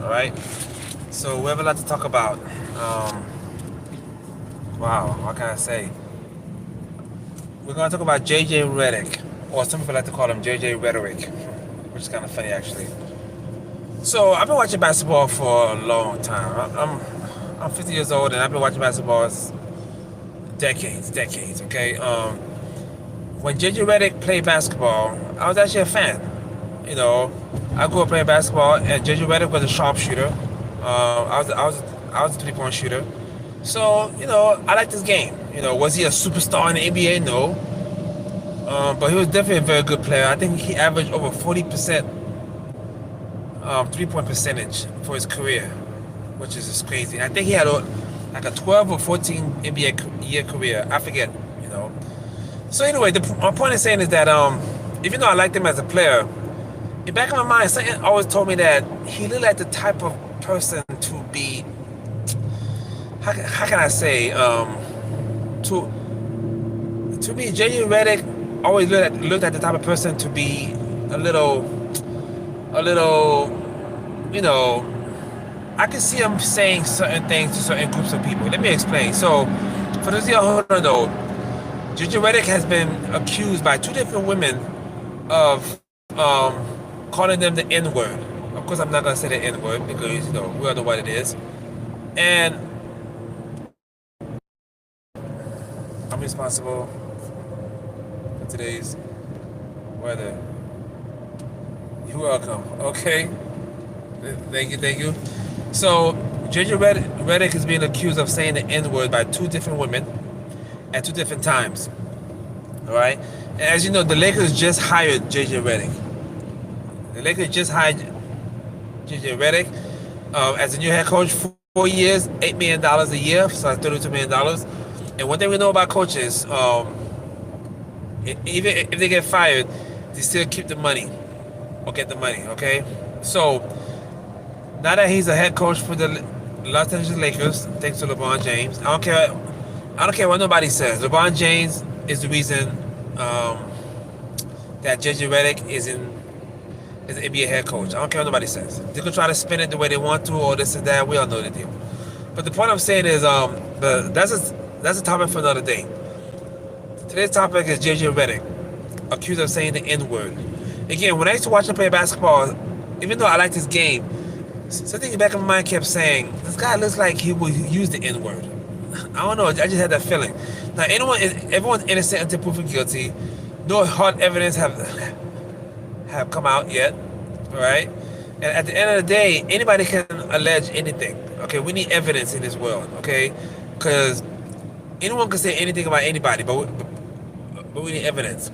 All right. So we have a lot to talk about. Wow, what can I say? We're going to talk about JJ Reddick, or some people like to call him JJ Rhetoric, which is kind of funny actually. So I've been watching basketball for a long time. I'm 50 years old and I've been watching basketball decades. Okay. When JJ Reddick played basketball, I was actually a fan. You know, I grew up playing basketball, and JJ Reddick was a sharpshooter. I was a 3-point shooter. So I like this game. Was he a superstar in the NBA? No, but he was definitely a very good player. I think he averaged over 40% 3-point percentage for his career, which is just crazy. I think he had like a 12 or 14 NBA year career. I forget. You know. So anyway, my point is saying is that even though I liked him as a player, in the back of my mind, something always told me that he looked like the type of person to be. How can I say? To me, J.J. Reddick always looked at the type of person to be a little. You know. I can see him saying certain things to certain groups of people. Let me explain. So, for those of y'all who don't know, J.J. Reddick has been accused by two different women of calling them the N-word. Of course, I'm not gonna say the N-word because we all know what it is. And I'm responsible for today's weather. You're welcome. Okay. Thank you. So, J.J. Reddick is being accused of saying the N-word by two different women at two different times. All right. And as you know, the Lakers just hired J.J. Reddick. The Lakers just hired J.J. Reddick as a new head coach. 4 years, $8 million a year, so that's $32 million. And one thing we know about coaches, even if they get fired, they still keep the money or get the money. Okay. So now that he's a head coach for the Los Angeles Lakers, thanks to LeBron James, I don't care what nobody says. LeBron James is the reason that J.J. Reddick is an NBA head coach. I don't care what nobody says. They can try to spin it the way they want to, or this and that. We all know the deal. But the point I'm saying is, that's a topic for another day. Today's topic is J.J. Reddick, accused of saying the N-word. Again, when I used to watch him play basketball, even though I liked his game, something in the back of my mind kept saying, this guy looks like he would use the N-word. I don't know, I just had that feeling. Now, everyone's innocent until proven guilty. No hard evidence have come out yet, all right? And at the end of the day, anybody can allege anything, okay? We need evidence in this world, okay? Because anyone can say anything about anybody, but we need evidence.